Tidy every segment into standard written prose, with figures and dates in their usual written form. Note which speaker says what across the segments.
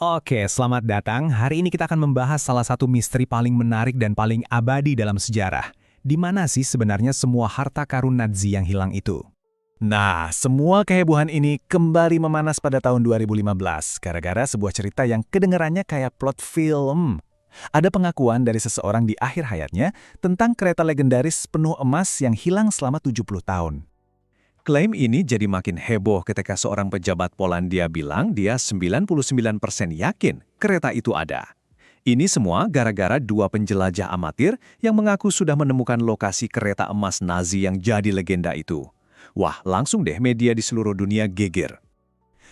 Speaker 1: Oke, selamat datang. Hari ini kita akan membahas salah satu misteri paling menarik dan paling abadi dalam sejarah. Di mana sih sebenarnya semua harta karun Nazi yang hilang itu?
Speaker 2: Nah, semua kehebohan ini kembali memanas pada tahun 2015 gara-gara sebuah cerita yang kedengarannya kayak plot film. Ada pengakuan dari seseorang di akhir hayatnya tentang kereta legendaris penuh emas yang hilang selama 70 tahun. Klaim ini jadi makin heboh ketika seorang pejabat Polandia bilang dia 99% yakin kereta itu ada. Ini semua gara-gara dua penjelajah amatir yang mengaku sudah menemukan lokasi kereta emas Nazi yang jadi legenda itu. Wah, langsung deh media di seluruh dunia geger.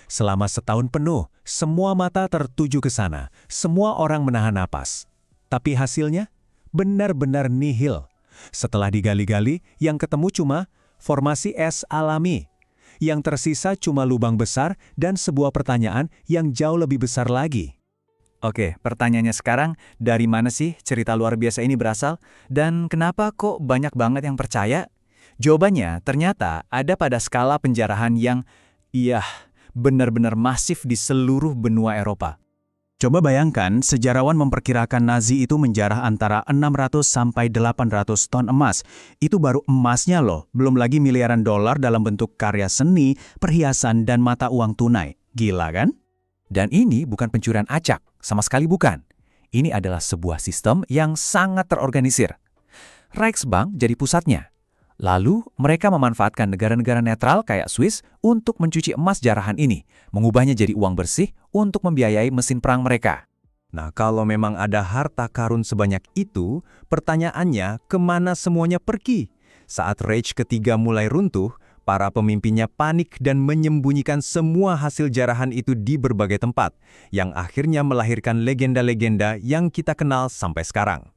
Speaker 1: Selama setahun penuh, semua mata tertuju ke sana. Semua orang menahan napas. Tapi hasilnya benar-benar nihil. Setelah digali-gali, yang ketemu cuma formasi es alami. Yang tersisa cuma lubang besar dan sebuah pertanyaan yang jauh lebih besar lagi.
Speaker 3: Oke, pertanyaannya sekarang, dari mana sih cerita luar biasa ini berasal? Dan kenapa kok banyak banget yang percaya? Jawabannya ternyata ada pada skala penjarahan yang, benar-benar masif di seluruh benua Eropa.
Speaker 2: Coba bayangkan, sejarawan memperkirakan Nazi itu menjarah antara 600 sampai 800 ton emas. Itu baru emasnya loh, belum lagi miliaran dolar dalam bentuk karya seni, perhiasan, dan mata uang tunai. Gila kan?
Speaker 3: Dan ini bukan pencurian acak, sama sekali bukan. Ini adalah sebuah sistem yang sangat terorganisir. Reichsbank jadi pusatnya. Lalu, mereka memanfaatkan negara-negara netral kayak Swiss untuk mencuci emas jarahan ini, mengubahnya jadi uang bersih untuk membiayai mesin perang mereka.
Speaker 2: Nah, kalau memang ada harta karun sebanyak itu, pertanyaannya kemana semuanya pergi? Saat Reich ketiga mulai runtuh, para pemimpinnya panik dan menyembunyikan semua hasil jarahan itu di berbagai tempat, yang akhirnya melahirkan legenda-legenda yang kita kenal sampai sekarang.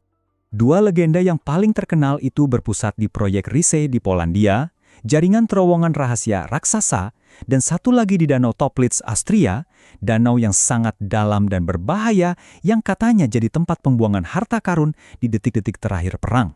Speaker 2: Dua legenda yang paling terkenal itu berpusat di proyek Riese di Polandia, jaringan terowongan rahasia raksasa, dan satu lagi di Danau Toplitz, Austria, danau yang sangat dalam dan berbahaya yang katanya jadi tempat pembuangan harta karun di detik-detik terakhir perang.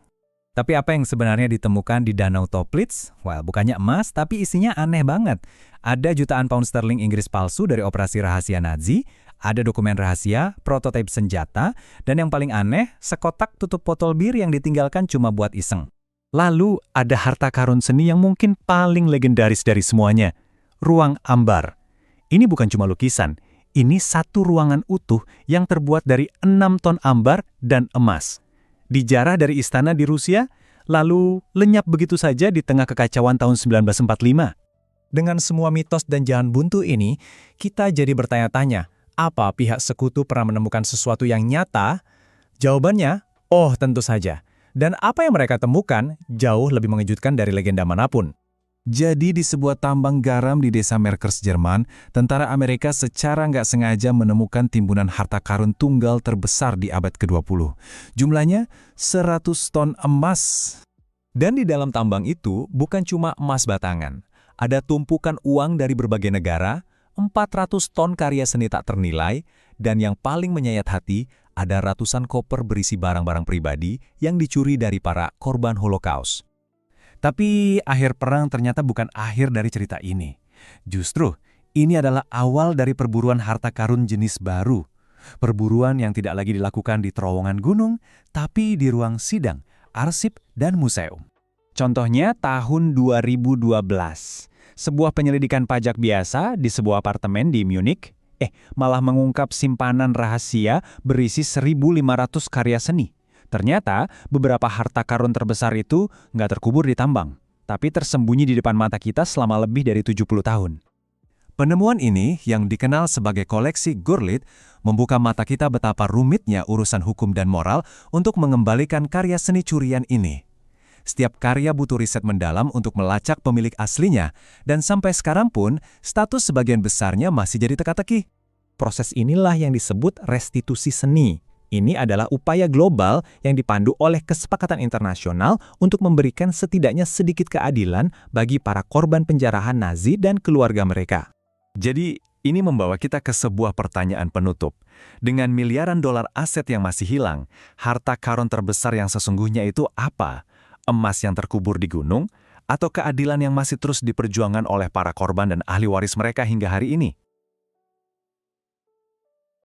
Speaker 1: Tapi apa yang sebenarnya ditemukan di Danau Toplitz? Well, bukannya emas, tapi isinya aneh banget. Ada jutaan pound sterling Inggris palsu dari operasi rahasia Nazi, ada dokumen rahasia, prototipe senjata, dan yang paling aneh, sekotak tutup botol bir yang ditinggalkan cuma buat iseng.
Speaker 2: Lalu ada harta karun seni yang mungkin paling legendaris dari semuanya, ruang ambar. Ini bukan cuma lukisan, ini satu ruangan utuh yang terbuat dari 6 ton ambar dan emas. Dijarah dari istana di Rusia, lalu lenyap begitu saja di tengah kekacauan tahun 1945.
Speaker 1: Dengan semua mitos dan jalan buntu ini, kita jadi bertanya-tanya, apa pihak sekutu pernah menemukan sesuatu yang nyata? Jawabannya, oh tentu saja. Dan apa yang mereka temukan jauh lebih mengejutkan dari legenda manapun.
Speaker 2: Jadi di sebuah tambang garam di desa Merkers, Jerman, tentara Amerika secara nggak sengaja menemukan timbunan harta karun tunggal terbesar di abad ke-20. Jumlahnya 100 ton emas.
Speaker 1: Dan di dalam tambang itu bukan cuma emas batangan. Ada tumpukan uang dari berbagai negara, 400 ton karya seni tak ternilai, dan yang paling menyayat hati, ada ratusan koper berisi barang-barang pribadi yang dicuri dari para korban Holocaust.
Speaker 2: Tapi akhir perang ternyata bukan akhir dari cerita ini. Justru, ini adalah awal dari perburuan harta karun jenis baru. Perburuan yang tidak lagi dilakukan di terowongan gunung, tapi di ruang sidang, arsip, dan museum. Contohnya tahun 2012. Sebuah penyelidikan pajak biasa di sebuah apartemen di Munich, malah mengungkap simpanan rahasia berisi 1.500 karya seni. Ternyata, beberapa harta karun terbesar itu nggak terkubur di tambang, tapi tersembunyi di depan mata kita selama lebih dari 70 tahun. Penemuan ini, yang dikenal sebagai koleksi Gurlitt, membuka mata kita betapa rumitnya urusan hukum dan moral untuk mengembalikan karya seni curian ini. Setiap karya butuh riset mendalam untuk melacak pemilik aslinya, dan sampai sekarang pun, status sebagian besarnya masih jadi teka-teki.
Speaker 1: Proses inilah yang disebut restitusi seni. Ini adalah upaya global yang dipandu oleh kesepakatan internasional untuk memberikan setidaknya sedikit keadilan bagi para korban penjarahan Nazi dan keluarga mereka.
Speaker 2: Jadi, ini membawa kita ke sebuah pertanyaan penutup. Dengan miliaran dolar aset yang masih hilang, harta karun terbesar yang sesungguhnya itu apa? Emas yang terkubur di gunung? Atau keadilan yang masih terus diperjuangkan oleh para korban dan ahli waris mereka hingga hari ini?